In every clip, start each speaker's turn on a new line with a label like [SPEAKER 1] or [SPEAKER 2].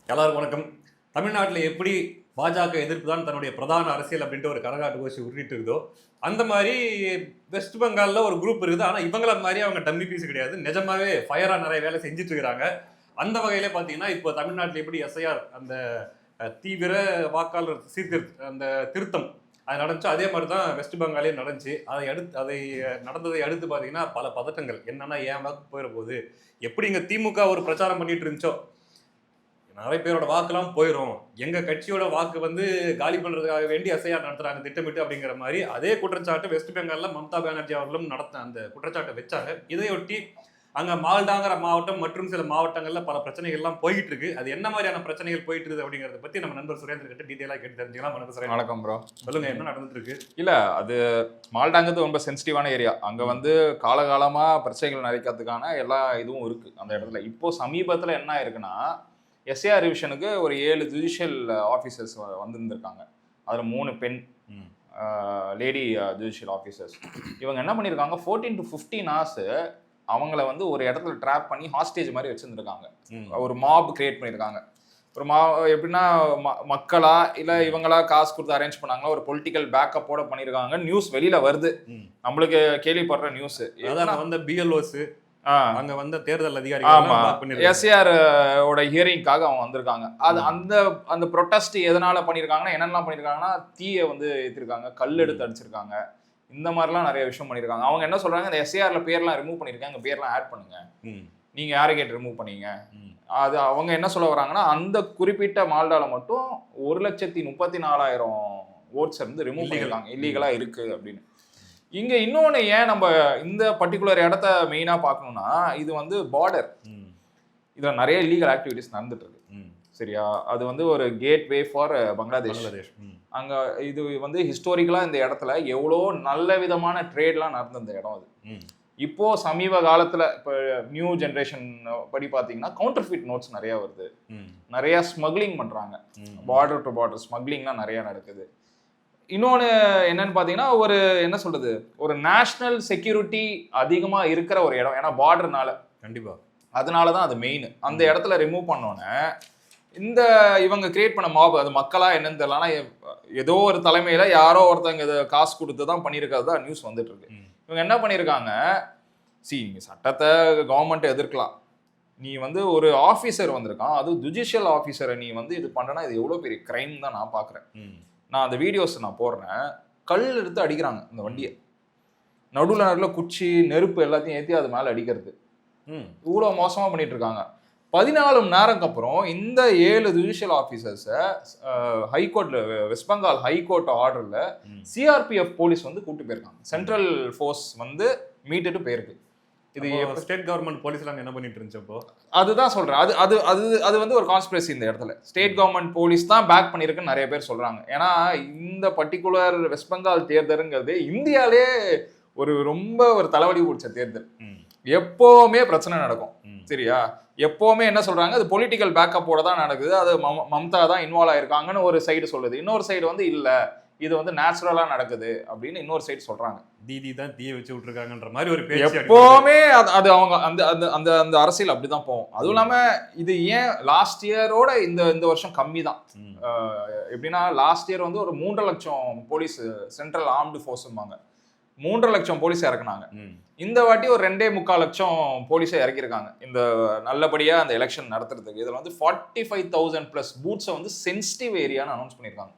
[SPEAKER 1] எல்லாருக்கும் வணக்கம். தமிழ்நாட்டில் எப்படி பாஜக எதிர்ப்பு தான் தன்னுடைய பிரதான அரசியல் அப்படின்ட்டு ஒரு கரகாட்டு கோஷி உருட்டிட்டு இருக்குதோ, அந்த மாதிரி வெஸ்ட் பெங்காலில் ஒரு குரூப் இருக்குது. ஆனால் இவங்கள மாதிரி அவங்க டம்மி பீஸ் கிடையாது. நிஜமாவே ஃபயரா நிறைய வேலை செஞ்சுட்டு இருக்கிறாங்க. அந்த வகையில பார்த்தீங்கன்னா, இப்போ தமிழ்நாட்டில் எப்படி எஸ்ஐஆர் அந்த தீவிர வாக்காளர் அந்த திருத்தம் அது நடந்துச்சு, அதே மாதிரி தான் வெஸ்ட் பெங்காலே நடந்துச்சு. அதை நடந்ததை அடுத்து பார்த்தீங்கன்னா பல பதட்டங்கள். என்னன்னா ஏன் வாக்கு போயிட போகுது, எப்படி இங்கே திமுக ஒரு பிரச்சாரம் பண்ணிட்டு இருந்துச்சோ நிறைய பேரோட வாக்குலாம் போயிடும், எங்க கட்சியோட வாக்கு வந்து காலி பண்றதுக்காக வேண்டி எஸ்ஐஆர் நடத்துறாங்க திட்டமிட்டு அப்படிங்கிற மாதிரி அதே குற்றச்சாட்டு வெஸ்ட் பெங்கால்ல மம்தா பானர்ஜி அவர்களும் அந்த குற்றச்சாட்டை வச்சாங்க. இதையொட்டி அங்க மால்டாங்கிற மாவட்டம் மற்றும் சில மாவட்டங்கள்ல பல பிரச்சனைகள்லாம் போயிட்டு இருக்கு. அது என்ன மாதிரியான பிரச்சனைகள் போயிட்டு இருக்கு அப்படிங்கறத பத்தி நம்ம நண்பர் சுரேந்திர கிட்ட டீடைலா கேட்டு தெரிஞ்சுக்கலாம்.
[SPEAKER 2] வணக்கம் ப்ரோ.
[SPEAKER 1] சொல்லுங்க, என்ன நடந்துட்டு இருக்கு?
[SPEAKER 2] இல்ல, அது மால்டாங்கிறது ரொம்ப சென்சிட்டிவான ஏரியா. அங்க வந்து காலகாலமா பிரச்சனைகள் நிறைக்கிறதுக்கான எல்லா இதுவும் இருக்கு அந்த இடத்துல. இப்போ சமீபத்துல என்ன இருக்குன்னா, எஸ்ஏஆர் ரிவிஷனுக்கு ஒரு 7 ஜுடிஷியல் ஆஃபீஸர்ஸ் வந்திருந்திருக்காங்க. அதில் 3 பெண் லேடி ஜுடிஷியல் ஆஃபீஸர்ஸ். இவங்க என்ன பண்ணியிருக்காங்க, 14 to 15 hours அவங்கள வந்து ஒரு இடத்துல ட்ராப் பண்ணி ஹாஸ்டேஜ் மாதிரி வச்சுருந்துருக்காங்க. ஒரு மாப் கிரியேட் பண்ணியிருக்காங்க. ஒரு எப்படின்னா மக்களா இல்லை இவங்களா காசு கொடுத்து அரேஞ்ச் பண்ணாங்களா, ஒரு பொலிட்டிக்கல் பேக்கப்போட பண்ணியிருக்காங்க. நியூஸ் வெளியில வருது, நம்மளுக்கு கேள்விப்படுற நியூஸ்.
[SPEAKER 1] வந்து பிஎல்ஓஸ் அங்க வந்து தேர்தல் அதிகாரி
[SPEAKER 2] எஸ்ஏஆர் ஓட ஹியரிங்காக அவங்க வந்திருக்காங்க. அது அந்த ப்ரொட்டஸ்ட் எதனால பண்ணியிருக்காங்கன்னா, என்னெல்லாம் பண்ணியிருக்காங்கன்னா, தீயை வந்து ஏற்றிருக்காங்க, கல் எடுத்து அடிச்சிருக்காங்க, இந்த மாதிரிலாம் நிறைய விஷயம் பண்ணியிருக்காங்க. அவங்க என்ன சொல்றாங்க, இந்த எஸ்ஏஆர்ல பேர்லாம் ரிமூவ் பண்ணியிருக்காங்க, பேர்லாம் ஆட் பண்ணுங்க, நீங்க யாரை கேட்டு ரிமூவ் பண்ணீங்க. அது அவங்க என்ன சொல்ல வராங்கன்னா, அந்த குறிப்பிட்ட மால்டால மட்டும் 1,34,000 ஓட்ஸ் வந்து ரிமூவ் பண்ணியிருக்காங்க, இல்லீகலா இருக்கு அப்படின்னு. இங்க இன்னொன்னு ஏன் நம்ம இந்த பர்டிகுலர் இடத்த மெயினா பார்க்கணும்னா, இது வந்து பார்டர், இதுல நிறைய இல்லீகல் ஆக்டிவிட்டிஸ் நடந்துட்டு இருக்கு. சரியா, அது வந்து ஒரு கேட்வே ஃபார் பங்களாதேஷ். அங்க இது வந்து ஹிஸ்டாரிக்கலா இந்த இடத்துல எவ்வளோ நல்ல விதமான ட்ரேட்லாம் நடந்த இந்த இடம் அது. இப்போ சமீப காலத்துல இப்போ நியூ ஜென்ரேஷன் படி பார்த்தீங்கன்னா கவுண்டர்ஃபிட் நோட்ஸ் நிறைய வருது, நிறைய ஸ்மக்லிங் பண்றாங்க, பார்டர் டு பார்டர் ஸ்மக்லிங்லாம் நிறைய நடக்குது. இன்னொன்று என்னன்னு பார்த்தீங்கன்னா, ஒரு என்ன சொல்றது, ஒரு நேஷனல் செக்யூரிட்டி அதிகமாக இருக்கிற ஒரு இடம். ஏன்னா பார்டர்னால
[SPEAKER 1] கண்டிப்பா,
[SPEAKER 2] அதனால தான் அது மெயின். அந்த இடத்துல ரிமூவ் பண்ணோன்னே இந்த இவங்க கிரியேட் பண்ண மாப், அது மக்களா என்னன்னு தெரியல, ஆனால் ஏதோ ஒரு தலைமையில யாரோ ஒருத்தவங்க இதை காசு கொடுத்து தான் பண்ணியிருக்கிறது தான் நியூஸ் வந்துட்டு இருக்கு. இவங்க என்ன பண்ணியிருக்காங்க, நீங்க சட்டத்தை கவர்மெண்ட் எதிர்க்கலாம், நீ வந்து ஒரு ஆஃபீஸர் வந்திருக்கான், அது ஜுடிஷியல் ஆஃபீஸரை நீ வந்து இது பண்ணுறனா இது எவ்வளோ பெரிய கிரைம் தான் நான் பார்க்குறேன். நான் அந்த வீடியோஸ் நான் போடுறேன், கல் எடுத்து அடிக்கிறாங்க இந்த வண்டியை, நடுவில் குச்சி நெருப்பு எல்லாத்தையும் ஏற்றி அது மேலே அடிக்கிறது. இவ்வளோ மோசமாக பண்ணிட்டு இருக்காங்க. 14 மணி நேரத்துக்கு அப்புறம் இந்த 7 ஜுடிஷியல் ஆஃபீஸர்ஸை ஹைகோர்ட்ல, வெஸ்ட் பெங்கால் ஹைகோர்ட் ஆர்டர்ல சிஆர்பிஎஃப் போலீஸ் வந்து கூப்பிட்டு போயிருக்காங்க. சென்ட்ரல் ஃபோர்ஸ் வந்து மீட்டுட்டு போயிருக்கு.
[SPEAKER 1] இது ஸ்டேட் கவர்மெண்ட் போலீஸ்லாம் என்ன பண்ணிட்டு இருந்துச்சப்போ,
[SPEAKER 2] அதுதான் சொல்றேன். அது அது அது அது வந்து ஒரு கான்ஸ்பிரசி. இந்த இடத்துல ஸ்டேட் கவர்மெண்ட் போலீஸ் தான் பேக் பண்ணியிருக்குன்னு நிறைய பேர் சொல்றாங்க. ஏன்னா இந்த பர்டிகுலர் வெஸ்ட் பெங்கால் தேர்தலுங்கிறது இந்தியாலே ரொம்ப ஒரு தலைவலி பிடிச்ச தேர்தல். எப்பவுமே பிரச்சனை நடக்கும். சரியா, எப்பவுமே என்ன சொல்றாங்க, அது பொலிட்டிக்கல் பேக்கப்போட தான் நடக்குது, அது மம்தா தான் இன்வால்வ் ஆயிருக்காங்கன்னு ஒரு சைடு சொல்லுது. இன்னொரு சைடு வந்து இல்ல, இது வந்து நேச்சுரலா நடக்குது அப்படின்னு இன்னொரு சைடு சொல்றாங்க.
[SPEAKER 1] தீதி தான் தீய வச்சு விட்டுருக்காங்கன்ற மாதிரி ஒரு பேச்சு.
[SPEAKER 2] எப்பவுமே அது அவங்க அந்த அந்த அந்த அரசியல் அப்படிதான் போகும். அதுவும் இல்லாம இது ஏன் லாஸ்ட் இயரோட இந்த வருஷம் கம்மி தான். எப்படின்னா லாஸ்ட் இயர் வந்து ஒரு 3.5 லட்சம் போலீஸ், சென்ட்ரல் ஆர்ம்டு ஃபோர்ஸ்ம்பாங்க, 3.5 லட்சம் போலீஸ் இறக்குனாங்க. இந்த வாட்டி ஒரு 2.25 லட்சம் போலீஸை இறக்கியிருக்காங்க இந்த நல்லபடியா அந்த எலெக்ஷன் நடத்துறதுக்கு. இதுல வந்து 45,000+ பூத்ஸை வந்து சென்சிட்டிவ் ஏரியான்னு அனௌன்ஸ் பண்ணியிருக்காங்க.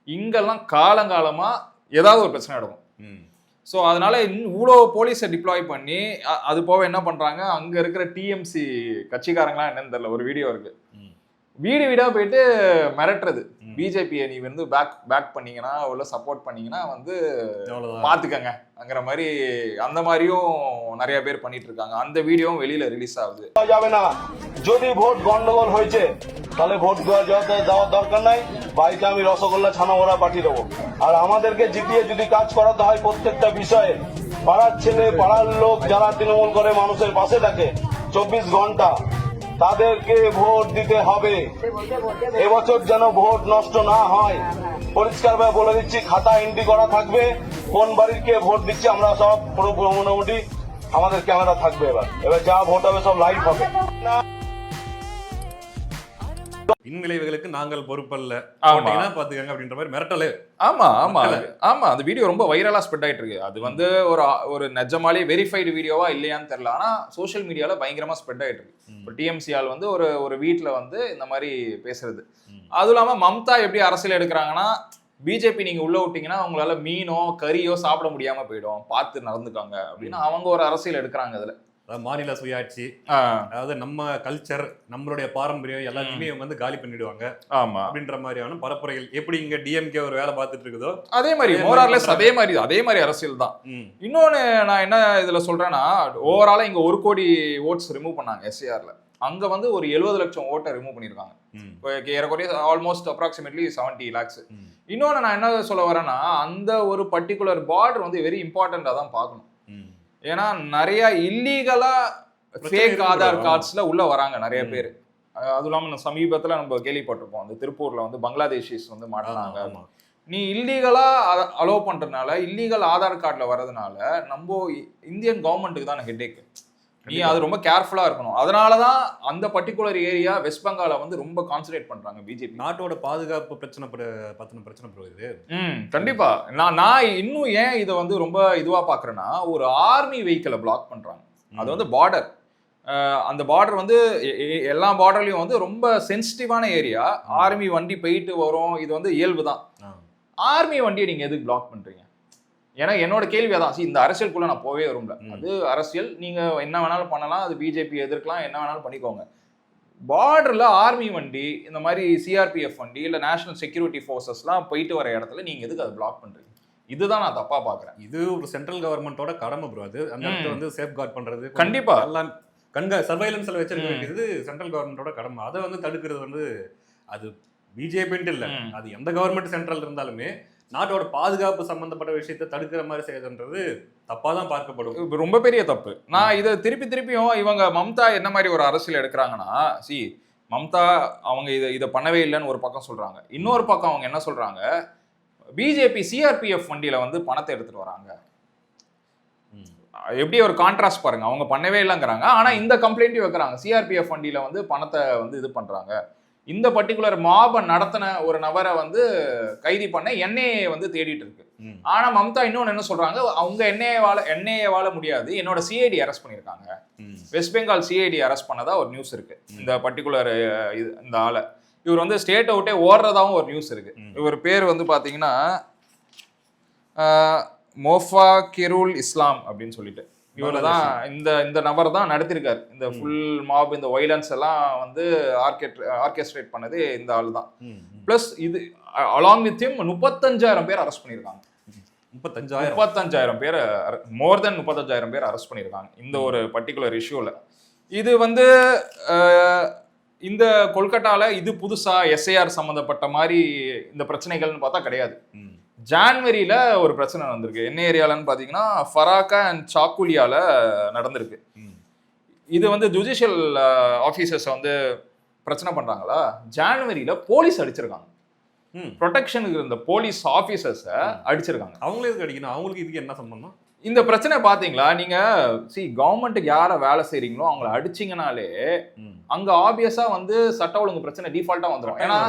[SPEAKER 2] இங்கெல்லாம் காலங்காலமா ஏதாவது ஒரு பிரச்சனை நடக்கும். ஸோ அதனால இவ்வளோ போலீஸை டிப்ளாய் பண்ணி, அது போக என்ன பண்றாங்க, அங்க இருக்கிற டிஎம்சி கட்சிக்காரங்களாம் என்னன்னு தெரியல, ஒரு வீடியோ இருக்கு, வீடு வீடா போயிட்டு மிரட்டுறது, பிஜேபியை நீ வந்து பேக் பண்ணீங்கன்னா, உள்ள சப்போர்ட் பண்ணீங்கன்னா வந்து பாத்துக்கங்க அங்கிற மாதிரி. அந்த மாதிரியும் நிறைய பேர் பண்ணிட்டு இருக்காங்க. அந்த வீடியோவும் வெளியில ரிலீஸ் ஆகுது.
[SPEAKER 3] যাবে না, যদি ভোট গন্ডগোল হয়েছে তাহলে ভোট দেওয়ার দরকার নাই, বাড়িতে আমি রসগোল্লা ছানা ওরা পাঠিয়ে দেবো। আর আমাদেরকে জিতিয়ে যদি কাজ করাতে হয় প্রত্যেকটা বিষয়ে, পাড়ার ছেলে পাড়ার লোক যারা তৃণমূল করে মানুষের পাশে থাকে 24 ঘন্টা তাদেরকে ভোট দিতে হবে। এবছর যেন ভোট নষ্ট না হয়, পরিষ্কারভাবে বলে দিচ্ছি, খাতা এন্ট্রি করা থাকবে, কোন বাড়ির কে ভোট দিচ্ছে আমরা সব পুরো মোটামুটি আমাদের ক্যামেরা থাকবে। এবার যা ভোট হবে সব লাইভ হবে।
[SPEAKER 1] பின்விளைவுகளுக்கு நாங்கள் பொறுப்பல்ல,
[SPEAKER 2] ஆமா.
[SPEAKER 1] போட்டீங்கன்னா பாத்துக்கங்க அப்படின்ற மாதிரி மிரட்டலே.
[SPEAKER 2] ஆமா ஆமா
[SPEAKER 1] மக்கள.
[SPEAKER 2] ஆமா அந்த வீடியோ ரொம்ப வைரலா ஸ்ப்ரெட் ஆயிட்டு இருக்கு. அது வந்து ஒரு நிஜமாலே வெரிஃபைடு வீடியோவா இல்லையான்னு தெரியல. ஆனா சோஷியல் மீடியால பயங்கரமா ஸ்ப்ரெட் ஆயிட்டு இருக்கு. இப்போ டிஎம்சி ஆள் வந்து ஒரு வீட்ல வந்து இந்த மாதிரி பேசுறது. அதுவும் இல்லாம மம்தா எப்படி அரசியல் எடுக்கிறாங்கன்னா, பிஜேபி நீங்க உள்ள விட்டீங்கன்னா உங்களால மீனோ கறியோ சாப்பிட முடியாம போயிடும், பார்த்து நடந்துக்காங்க அப்படின்னு அவங்க ஒரு அரசியல் எடுக்கிறாங்க அதுல.
[SPEAKER 1] அதாவது மாநில சுயாட்சி, அதாவது நம்ம கல்ச்சர், நம்மளுடைய பாரம்பரியம் எல்லாத்தையுமே இவங்க வந்து காலி பண்ணிடுவாங்க
[SPEAKER 2] ஆமா
[SPEAKER 1] அப்படின்ற மாதிரியான பரப்புரைகள். எப்படி இங்க டிஎம்கே ஒரு வேலை பார்த்துட்டு இருக்குதோ
[SPEAKER 2] அதே மாதிரி மோரார்லெஸ் அதே மாதிரி அரசியல் தான். இன்னொன்னு நான் என்ன இதுல சொல்றேன்னா, ஓவராலா இங்க 1 கோடி ஓட்ஸ் ரிமூவ் பண்ணாங்க எஸ்ஏஆர்ல. அங்க வந்து ஒரு 70 லட்சம் ஓட்டை ரிமூவ் பண்ணிருக்காங்க. ஏறக்குறைய ஆல்மோஸ்ட் அப்ராக்சிமேட்லி 70 lakhs. இன்னொன்னு நான் என்ன சொல்ல வரேன்னா, அந்த ஒரு பர்டிகுலர் பார்டர் வந்து வெரி இம்பார்ட்டண்டா தான் பார்க்கணும். ஏன்னா நிறைய இல்லீகலா ஃபேக் ஆதார் கார்ட்ஸ்ல உள்ள வராங்க நிறைய பேர். அதுவும் இல்லாம சமீபத்துல நம்ம கேள்விப்பட்டிருப்போம், அந்த திருப்பூர்ல வந்து பங்களாதேஷிஸ் வந்து மாட்டினாங்க. நீ இல்லீகலா அலோவ் பண்றதுனால, இல்லீகல் ஆதார் கார்டுல வர்றதுனால நம்ம இந்தியன் கவர்மெண்ட்டுக்கு தான் ஹெட்டேக். நீ அது ரொம்ப கேர்ஃபுல்லா இருக்கணும். அதனாலதான் அந்த பர்டிகுலர் ஏரியா வெஸ்ட் பெங்கால வந்து ரொம்ப கான்சன்ட்ரேட் பண்றாங்க பிஜேபி.
[SPEAKER 1] நாட்டோட பாதுகாப்பு பிரச்சனை பத்தின பிரச்சனை போகுது.
[SPEAKER 2] கண்டிப்பா. நான் இன்னும் ஏன் இதை வந்து ரொம்ப இதுவா பாக்குறேன்னா, ஒரு ஆர்மி வெஹிக்கிளை பிளாக் பண்றாங்க. அது வந்து பார்டர். அந்த பார்டர் வந்து எல்லா பார்டர்லயும் வந்து ரொம்ப சென்சிட்டிவான ஏரியா. ஆர்மி வண்டி போயிட்டு வரும், இது வந்து இயல்பு தான். ஆர்மி வண்டியை நீங்க எதுக்கு பிளாக் பண்றீங்க? ஏன்னா என்னோட கேள்வி அதான். இந்த அரசியலுக்குள்ள நான் போவே வரும்ல. அது அரசியல், நீங்க என்ன வேணாலும் பண்ணலாம், அது பிஜேபி எதிர்க்கலாம், என்ன வேணாலும் பண்ணிக்கோங்க. பார்டர்ல ஆர்மி வண்டி, இந்த மாதிரி சிஆர்பிஎஃப் வண்டி, இல்ல நேஷனல் செக்யூரிட்டி ஃபோர்ஸஸ்லாம் போயிட்டு வர இடத்துல நீங்க எதுக்கு அதை பிளாக் பண்றீங்க? இதுதான் நான் தப்பா பாக்குறேன்.
[SPEAKER 1] இது ஒரு சென்ட்ரல் கவர்மெண்டோட கடமை ப்ரோ. அது அந்த இடத்துல வந்து சேஃப் கார்ட் பண்றது,
[SPEAKER 2] கண்டிப்பா
[SPEAKER 1] எல்லாம் சர்வைலன்ஸ்ல வச்சிருக்க வேண்டியது சென்ட்ரல் கவர்மெண்டோட கடமை. அதை வந்து தடுக்கிறது வந்து அது பிஜேபின்ட்டு இல்ல, அது எந்த கவர்மெண்ட் சென்ட்ரல் இருந்தாலுமே நாட்டோட பாதுகாப்பு சம்பந்தப்பட்ட விஷயத்தை தடுக்கிற மாதிரி செய்யறதுன்றது தப்பா தான் பார்க்கப்படும்.
[SPEAKER 2] ரொம்ப பெரிய தப்பு. நான் இதை திருப்பியும் இவங்க மம்தா என்ன மாதிரி ஒரு அரசியல் எடுக்கிறாங்கன்னா, மம்தா அவங்க இதை பண்ணவே இல்லைன்னு ஒரு பக்கம் சொல்றாங்க. இன்னொரு பக்கம் அவங்க என்ன சொல்றாங்க, பிஜேபி சிஆர்பிஎஃப் வண்டியில வந்து பணத்தை எடுத்துட்டு வராங்க. எப்படி ஒரு கான்ட்ராஸ்ட் பாருங்க. அவங்க பண்ணவே இல்லைங்கிறாங்க, ஆனா இந்த கம்ப்ளைண்ட்டையும் வைக்கிறாங்க, சிஆர்பிஎஃப் வண்டியில வந்து பணத்தை வந்து இது பண்றாங்க. இந்த பர்டிகுலர் மாப நடத்தின ஒரு நபரை வந்து கைது பண்ண என்ஐஏ வந்து தேடிட்டு இருக்கு. ஆனா மம்தா இன்னொன்னு என்ன சொல்றாங்க, அவங்க என்ஐஏ வாழ முடியாது, என்னோட சிஐடி அரெஸ்ட் பண்ணிருக்காங்க. வெஸ்ட் பெங்கால் சிஐடி அரெஸ்ட் பண்ணதா ஒரு நியூஸ் இருக்கு. இந்த பர்டிகுலர் இந்த ஆளை இவர் வந்து ஸ்டேட் அவுட்டே ஓடுறதாவும் ஒரு நியூஸ் இருக்கு. இவர் பேர் வந்து பாத்தீங்கன்னா மோஃபா கிருல் இஸ்லாம் அப்படின்னு சொல்லிட்டு, இவர் தான் இந்த நபர் தான் நடத்திருக்காரு. இந்த ஃபுல் மாப், இந்த வைலன்ஸ் எல்லாம் வந்து ஆர்கெஸ்ட்ரேட் பண்ணது இந்த ஆள் தான். பிளஸ் இது அலாங் வித் ஹிம் 35,000 பேர் அரெஸ்ட் பண்ணியிருக்காங்க. 35,000 பேர், மோர் தென் 35,000 பேர் அரெஸ்ட் பண்ணியிருக்காங்க இந்த ஒரு பர்டிகுலர் இஷ்யூல. இது வந்து இந்த கொல்கட்டால இது புதுசா எஸ்ஐஆர் சம்பந்தப்பட்ட மாதிரி இந்த பிரச்சனைகள்னு பார்த்தா கிடையாது. ஜான்வரியில ஒரு பிரச்சனை நடந்திருக்கு. என்ன ஏரியாலன்னு பாத்தீங்கன்னா ஃபராக்கா அண்ட் சாக்குலியால நடந்திருக்கு. இது வந்து ஜுடிஷியல் ஆபீசர்ஸ் வந்து பிரச்சனை பண்றாங்களா, ஜான்வரியில போலீஸ் அடிச்சிருக்காங்க. ப்ரொடெக்ஷனுக்கு இருந்த போலீஸ் ஆபீசர்ஸ அடிச்சிருக்காங்க.
[SPEAKER 1] அவங்களே எதுக்கு அடிக்கணும்? அவங்களுக்கு இதுக்கு என்ன சம்பந்தம்?
[SPEAKER 2] இந்த பிரச்சனை பாத்தீங்களா நீங்க? கவர்மெண்ட்டுக்கு யார வேலை செய்றீங்களோ அவங்கள அடிச்சீங்கனாலே அங்க ஆப்வியஸா வந்து சட்ட ஒழுங்கு பிரச்சனை டிஃபால்ட்டா வந்துடும். ஏன்னா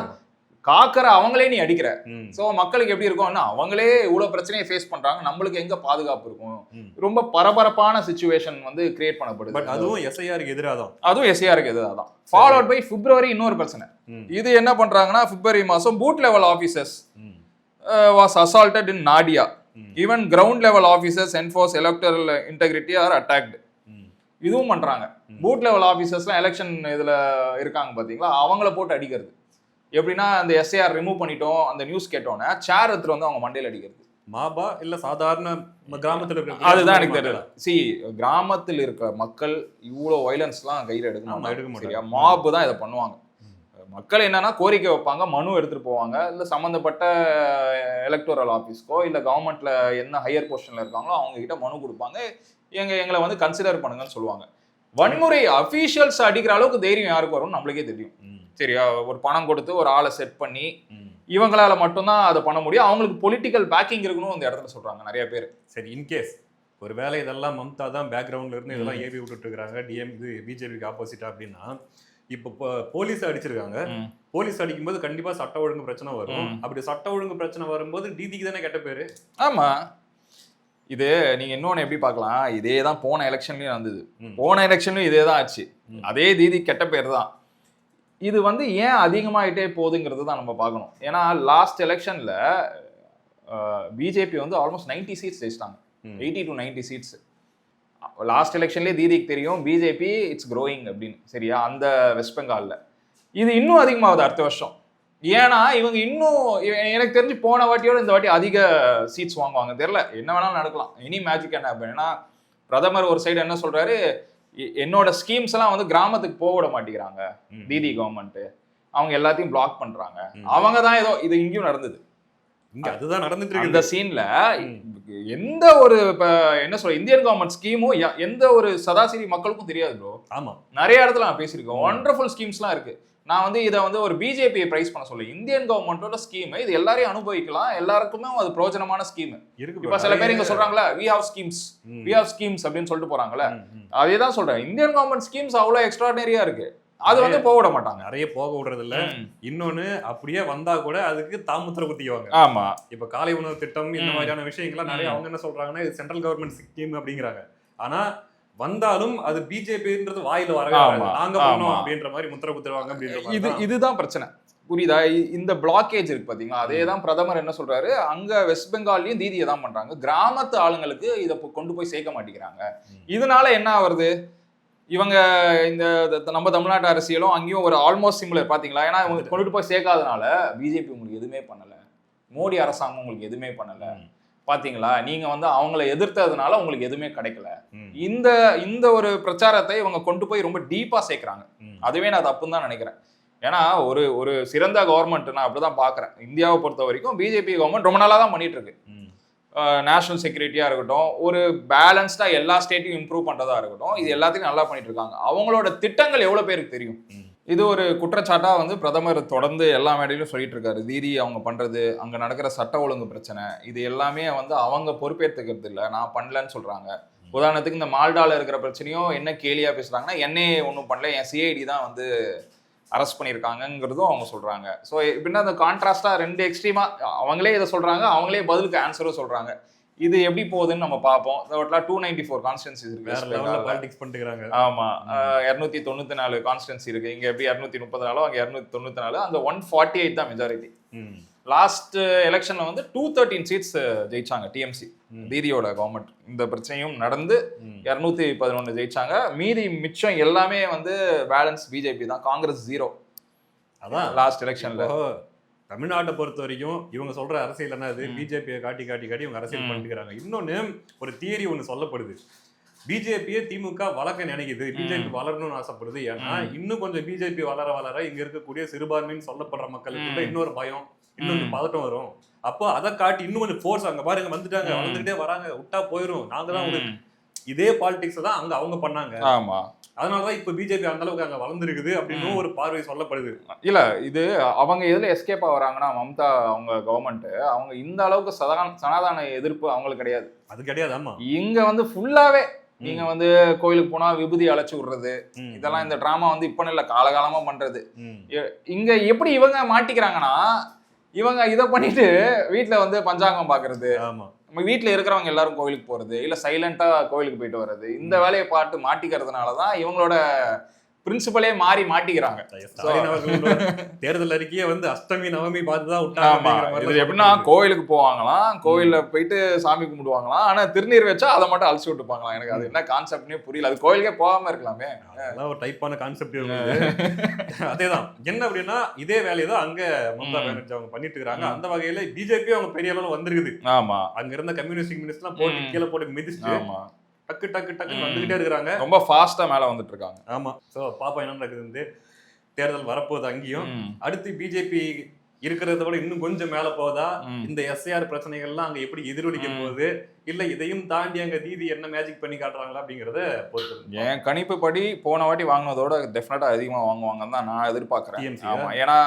[SPEAKER 2] காக்கிற அவங்களே நீ அடிக்கிற. சோ மக்களுக்கு எப்படி இருக்கும்னா, அவங்களே இவ்வளவு பிரச்சனையை ஃபேஸ் பண்றாங்க, நம்மளுக்கு எங்க பாதுகாப்பு இருக்கும்? ரொம்ப பரபரப்பான சிச்சுவேஷன் வந்து கிரியேட் பண்ணப்படுது.
[SPEAKER 1] பட் அதுவும் எஸ்ஐஆருக்கு எதிராக தான்.
[SPEAKER 2] அதுவும் எஸ்ஐஆருக்கு எதிராக தான். ஃபாலோட் பை பிப்ரவரி இன்னொரு பிரச்சனை. இது என்ன பண்றாங்கன்னா, பிப்ரவரி மாசம் booth level officers was assaulted in Nadia. Even ground level officers enforce electoral integrity are attacked. இதுவும் பண்றாங்க. பூத் லெவல் ஆபீசர்ஸ்லாம் எலெக்ஷன் இதுல இருக்காங்க பாத்தீங்களா, அவங்கள போட்டு அடிக்கிறது. எப்படின்னா அந்த எஸ்ஐஆர் ரிமூவ் பண்ணிட்டோம், அந்த நியூஸ் கேட்டோன்னே சேர் எடுத்துட்டு வந்து அவங்க மண்டையில் அடிக்கிறது.
[SPEAKER 1] மாபா இல்ல சாதாரண கிராமத்துல இருக்க,
[SPEAKER 2] அதுதான் எனக்கு தெரியல. கிராமத்தில் இருக்க மக்கள் இவ்வளோ வைலன்ஸ்லாம் கையில் எடுக்க முடியாது. மாபு தான் இதை பண்ணுவாங்க. மக்கள் என்னன்னா கோரிக்கை வைப்பாங்க, மனு எடுத்துட்டு போவாங்க, இல்லை சம்மந்தப்பட்ட எலக்டோரல் ஆஃபீஸ்க்கோ இல்லை கவர்மெண்ட்ல என்ன ஹையர் பொசிஷன்ல இருக்காங்களோ அவங்க கிட்ட மனு கொடுப்பாங்க, எங்களை வந்து கன்சிடர் பண்ணுங்கன்னு சொல்லுவாங்க. வன்முறை அஃபீஷியல்ஸ் அடிக்கிற அளவுக்கு தைரியம் யாருக்கு வரும்னு நம்மளுக்கே தெரியும். சரியா, ஒரு பணம் கொடுத்து ஒரு ஆளை செட் பண்ணி இவங்களால மட்டும்தான் அதை பண்ண முடியும். அவங்களுக்கு பொலிட்டிக்கல் பேக்கிங் இருக்கணும் அந்த இடத்துல சொல்றாங்க நிறைய பேர்.
[SPEAKER 1] சரி, இன்கேஸ் ஒரு வேலை இதெல்லாம் மம்தா தான் பேக்ரவுண்ட்ல இருந்து இதெல்லாம் ஏவி விட்டுட்டு இருக்காங்க, இது பிஜேபிக்கு ஆப்போசிட்டா அப்படின்னா, இப்போ போலீஸ் அடிச்சிருக்காங்க. போலீஸ் அடிக்கும்போது கண்டிப்பா சட்ட ஒழுங்கு பிரச்சனை வரும். அப்படி சட்ட ஒழுங்கு பிரச்சனை வரும்போது டிடிக்கு தானே கெட்ட பேரு.
[SPEAKER 2] ஆமா, இது நீங்க இன்னொன்னு எப்படி பார்க்கலாம், இதே தான் போன எலெக்ஷன்லயும் நடந்தது. போன எலெக்ஷன்லயும் இதே தான் ஆச்சு. அதே தீதி கெட்ட பேர் தான். இது வந்து ஏன் அதிகமாயிட்டே போகுதுங்கிறது தான் நம்ம பார்க்கணும். ஏன்னா லாஸ்ட் எலெக்ஷன்ல பிஜேபி வந்து ஆல்மோஸ்ட் 90 சீட்ஸ் ஜெயிச்சிட்டாங்க. 80 to 90 சீட்ஸ். லாஸ்ட் எலெக்ஷன்லேயே தீதிக்கு தெரியும் பிஜேபி இட்ஸ் க்ரோயிங் அப்படின்னு, சரியா? அந்த வெஸ்ட் பெங்காலில் இது இன்னும் அதிகமாகுது அடுத்த வருஷம். ஏன்னா இவங்க இன்னும் எனக்கு தெரிஞ்சு போன வாட்டியோட இந்த வாட்டி அதிக சீட்ஸ் வாங்குவாங்க. தெரியல, என்ன வேணாலும் நடக்கலாம். எனி மேஜிக் என்ன? ஏன்னா பிரதமர் ஒரு சைடு என்ன சொல்றாரு, என்னோட ஸ்கீம்ஸ் எல்லாம் வந்து கிராமத்துக்கு போக விட மாட்டேங்கிறாங்க தீதி கவர்மெண்ட், அவங்க எல்லாத்தையும் பிளாக் பண்றாங்க. அவங்க தான் ஏதோ இது இங்கேயும் நடந்தது.
[SPEAKER 1] அதுதான் நடந்துட்டு இருக்கு.
[SPEAKER 2] இந்த சீன்ல எந்த ஒரு என்ன சொல்ற இந்தியன் கவர்மெண்ட் ஸ்கீமும் எந்த ஒரு சராசரி மக்களுக்கும் தெரியாது ப்ரோ.
[SPEAKER 1] ஆமா,
[SPEAKER 2] நிறைய இடத்துல நான் பேசியிருக்கேன். ஒண்டர்ஃபுல் ஸ்கீம்ஸ்லாம் இருக்கு. நான் வந்து இதை வந்து ஒரு பிஜேபியை பிரைஸ் பண்ண சொல்ல, இந்தியன் கவர்மெண்டோட ஸ்கீம் இது எல்லாரையும் அனுபவிக்கலாம், எல்லாருக்குமே அது பிரயோஜனமான ஸ்கீம் இருக்கு. இப்ப சில பேர் இங்க சொல்றாங்களா we have schemes அப்படின்னு சொல்லிட்டு போறாங்கல்ல, அதே தான் சொல்றேன். இந்தியன் கவர்மெண்ட் ஸ்கீம்ஸ் அவ்வளவு எக்ஸ்ட்ராடினரியா இருக்கு. அது வந்து போக விட மாட்டாங்க,
[SPEAKER 1] நிறைய போக விடுறது இல்ல. இன்னொன்னு அப்படியே வந்தா கூட அதுக்கு தாமுத்திர குத்திக்குவாங்க.
[SPEAKER 2] ஆமா,
[SPEAKER 1] இப்ப காலை உணவு திட்டம் இந்த மாதிரியான விஷயங்கள்லாம் நிறைய அவங்க என்ன சொல்றாங்கன்னா இது சென்ட்ரல் கவர்மெண்ட் ஸ்கீம் அப்படிங்கிறாங்க. ஆனா வந்தாலும் அது பிஜேபின்றது வாயில வரவே நாங்க பண்ணோம் அப்படின்ற மாதிரி முத்திர குத்துருவாங்க அப்படின்ற
[SPEAKER 2] இதுதான் பிரச்சனை. புரியுதா? இந்த பிளாக்கேஜ் இருக்கு பாத்தீங்களா, அதே தான் பிரதமர் என்ன சொல்றாரு, அங்க வெஸ்ட் பெங்கால்லயும் தீதியை தான் பண்றாங்க, கிராமத்து ஆளுங்களுக்கு இதை கொண்டு போய் சேர்க்க மாட்டேங்கிறாங்க. இதனால என்ன ஆகுறது, இவங்க இந்த நம்ம தமிழ்நாட்டு அரசியலும் அங்கேயும் ஒரு ஆல்மோஸ்ட் சிமிலர் பாத்தீங்களா. ஏன்னா இவங்க கொண்டு போய் சேர்க்காதனால பிஜேபி உங்களுக்கு எதுவுமே பண்ணல, மோடி அரசாங்கம் உங்களுக்கு எதுவுமே பண்ணல. பாத்தீங்களா, நீங்க வந்து அவங்கள எதிர்த்ததுனால உங்களுக்கு எதுவுமே கிடைக்கல. இந்த ஒரு பிரச்சாரத்தை இவங்க கொண்டு போய் ரொம்ப டீப்பா சேர்க்கிறாங்க. அதுவே நான் தப்புன்னு தான் நினைக்கிறேன். ஏன்னா ஒரு சிறந்த கவர்மெண்ட் நான் அப்படிதான் பாக்குறேன். இந்தியாவை பொறுத்த வரைக்கும் பிஜேபி கவர்மெண்ட் ரொம்ப நாளா தான் பண்ணிட்டு இருக்கு. நேஷனல் செக்யூரிட்டியா இருக்கட்டும், ஒரு பேலன்ஸ்டா எல்லா ஸ்டேட்டையும் இம்ப்ரூவ் பண்றதா இருக்கட்டும், இது எல்லாத்தையும் நல்லா பண்ணிட்டு இருக்காங்க. அவங்களோட திட்டங்கள் எவ்வளவு பேருக்கு தெரியும்? இது ஒரு குற்றச்சாட்டா வந்து பிரதமர் தொடர்ந்து எல்லா மேடையிலும் சொல்லிட்டு இருக்காரு. தீதி அவங்க பண்றது, அங்க நடக்கிற சட்ட ஒழுங்கு பிரச்சனை, இது எல்லாமே வந்து அவங்க பொறுப்பேற்றுக்கிறது இல்லை, நான் பண்ணலன்னு சொல்றாங்க. உதாரணத்துக்கு இந்த மால்டால இருக்கிற பிரச்சனையும் என்ன கேலியா பேசுறாங்கன்னா, என்ஐஏ ஒன்றும் பண்ணல, என் சிஐடி தான் வந்து அரெஸ்ட் பண்ணியிருக்காங்கிறதும் அவங்க சொல்றாங்க. ஸோ எப்படின்னா அந்த கான்ட்ராஸ்டா ரெண்டு எக்ஸ்ட்ரீமா அவங்களே இதை சொல்றாங்க, அவங்களே பதிலுக்கு ஆன்சரும் சொல்றாங்க. இது எப்படி போகுதுன்னு நம்ம பார்ப்போம். 294 கான்ஸ்டிடன்சிஸ் இருக்கு. ஆமா, 294 கான்ஸ்டிடன்சி இருக்கு. இங்க எப்படி 234 அங்க 294, அங்க 148 தான் மெஜாரிட்டி. லாஸ்ட் எலெக்ஷன்ல வந்து 213 சீட்ஸ் ஜெயிச்சாங்க டிஎம்சி, தீதியோட கவர்மெண்ட். இந்த பிரச்சனையும் நடந்து 211 ஜெயிச்சாங்க. மீதி மிச்சம் எல்லாமே வந்து பேலன்ஸ் பிஜேபி தான், காங்கிரஸ் 0. அதான் லாஸ்ட் எலெக்ஷன்ல.
[SPEAKER 1] தமிழ்நாட்டை பொறுத்த வரைக்கும் இவங்க சொல்ற அரசியல் என்ன, அது பிஜேபியை காட்டி இவங்க அரசியல் பண்ணிக்கிறாங்க. இன்னொன்னு ஒரு தியரி ஒண்ணு சொல்லப்படுது, பிஜேபியை திமுக வளர்க்க நினைக்குது, பிஜேபி வளரணும்னு ஆசைப்படுது. ஏன்னா இன்னும் கொஞ்சம் பிஜேபி வளர இங்க இருக்கக்கூடிய சிறுபான்மைன்னு சொல்லப்படுற மக்களுக்கு இன்னொரு பயம், இன்னொரு பதட்டம் வரும். அப்போ அதை காட்டி இன்னும் கொஞ்சம் ஃபோர்ஸ், அங்க பாருங்க வந்துட்டாங்க, வளர்ந்துகிட்டே வராங்க, விட்டா போயிரும், நாங்க தான் இதே பாலிடிக்ஸ் தான் அங்க அவங்க பண்ணாங்க.
[SPEAKER 2] ஆமா,
[SPEAKER 1] அதனாலதான் இப்ப பிஜேபி அந்த அளவுக்கு அங்க வளர்ந்துருக்குது அப்படின்னு ஒரு பார்வை சொல்லப்படுது.
[SPEAKER 2] இல்ல, இது அவங்க எதுல எஸ்கேப் ஆகுறாங்கன்னா, மம்தா அவங்க கவர்மெண்ட் அவங்க இந்த அளவுக்கு சனாதன எதிர்ப்பு அவங்களுக்கு கிடையாது.
[SPEAKER 1] அது கிடையாது. ஆமா,
[SPEAKER 2] இங்க வந்து ஃபுல்லாவே நீங்க வந்து கோயிலுக்கு போனா விபூதி அழைச்சு விடுறது, இதெல்லாம் இந்த டிராமா வந்து இப்ப இல்ல காலகாலமா பண்றது. இங்க எப்படி இவங்க மாட்டிக்கிறாங்கன்னா, இவங்க இதை பண்ணிட்டு வீட்டுல வந்து பஞ்சாங்கம் பாக்குறது, நம்ம வீட்டுல இருக்கிறவங்க எல்லாரும் கோயிலுக்கு போறது, இல்ல சைலண்டா கோயிலுக்கு போயிட்டு வர்றது, இந்த வேலையை பார்த்து மாட்டிக்கிறதுனாலதான் இவங்களோட பிரின்சிபலே மாறி மாட்டிக்கிறாங்க.
[SPEAKER 1] தேர்தல் அறிக்கையே வந்து அஷ்டமி நவமி பார்த்துதான்.
[SPEAKER 2] இது எப்படின்னா கோயிலுக்கு போவாங்களாம், கோயில்ல போயிட்டு சாமி கும்பிடுவாங்களாம், ஆனா திருநீர் வச்சா அதை மட்டும் அழிச்சு விட்டுப்பாங்களாம். எனக்கு அது என்ன கான்செப்ட்னே புரியல. அது கோயிலுக்கே போகாம இருக்கலாமே, அதெல்லாம்
[SPEAKER 1] ஒரு டைப்பான கான்செப்ட். அதேதான் என்ன அப்படின்னா, இதே வேலையை தான் அங்க மம்தா பானர்ஜி அவங்க பண்ணிட்டு இருக்காங்க. அந்த வகையில பிஜேபி அவங்க பெரிய அளவுல வந்திருக்குது.
[SPEAKER 2] ஆமா,
[SPEAKER 1] அங்க இருந்த கம்யூனிஸ்ட் மினிஸ்டர்லாம் போட்டு கீழே போட்டு மிதிச்சு டக்கு வந்துகிட்டே இருக்காங்க.
[SPEAKER 2] ரொம்ப ஃபாஸ்டா மேல வந்துட்டு இருக்காங்க.
[SPEAKER 1] ஆமா, சோ பாப்பா என்ன நடக்குது, தேர்தல் வரப்போகுது. அங்கேயும் அடுத்து பிஜேபி இருக்கிறத விட இன்னும் கொஞ்சம் மேல போதா, இந்த எஸ்ஐஆர் பிரச்சனைகள்லாம் அங்க எப்படி எதிரொலிக்க போகுது, இல்ல இதையும் தாண்டி அங்க தீதி என்ன மேஜிக் பண்ணி காட்டுறாங்களா அப்படிங்கறத பொறுத்து.
[SPEAKER 2] என் கணிப்பு படி போன வாட்டி வாங்கினதோட டெஃபினட்டா அதிகமா வாங்குவாங்கன்னு தான் நான் எதிர்பார்க்கிறேன். ஆமா, ஏன்னா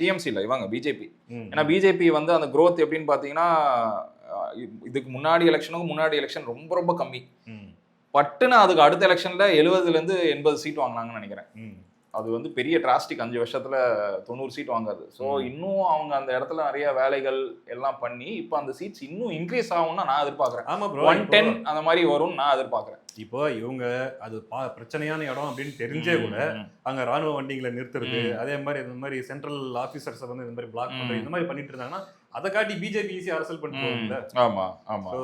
[SPEAKER 2] டிஎம்சி இல்ல இவங்க பிஜேபி. ஏன்னா பிஜேபி வந்து அந்த growth எப்படின்னு பாத்தீங்கன்னா, இதுக்கு முன்னாடி எலெக்ஷன் ரொம்ப ரொம்ப கம்மி. பட்டுன்னு அதுக்கு அடுத்த எலெக்ஷன்ல 70 to 80 சீட் வாங்கினாங்கன்னு நினைக்கிறேன். அது வந்து பெரிய டிராஸ்டிக் 5 வருஷத்துல 90 சீட் வாங்காது. ஸோ இன்னும் அவங்க அந்த இடத்துல நிறைய வேலைகள் எல்லாம் பண்ணி இப்போ அந்த சீட்ஸ் இன்னும் இன்க்ரீஸ் ஆகும்னா நான் எதிர்பார்க்குறேன்.
[SPEAKER 1] ஆமா ப்ரோ,
[SPEAKER 2] 110 அந்த மாதிரி வரும்னு நான் எதிர்பார்க்குறேன்.
[SPEAKER 1] இப்போ இவங்க அது பிரச்சனையான இடம் அப்படின்னு தெரிஞ்சே கூட அங்க ராணுவ வண்டிகளை நிறுத்துறது, அதே மாதிரி இந்த மாதிரி சென்ட்ரல் ஆபீசர்ஸை வந்து இந்த மாதிரி பிளாக் பண்றது, இந்த மாதிரி பண்ணிட்டு இருந்தாங்கன்னா அதை காட்டி பிஜேபி ஈஸியா அரசியல் பண்ணிட்டு.
[SPEAKER 2] ஆமா ஆமா,
[SPEAKER 1] ஸோ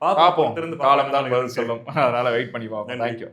[SPEAKER 2] பார்ப்போம், காலம் தான் பதில் சொல்லும். அதனால வெயிட் பண்ணி பார்ப்போம். தேங்க்யூ.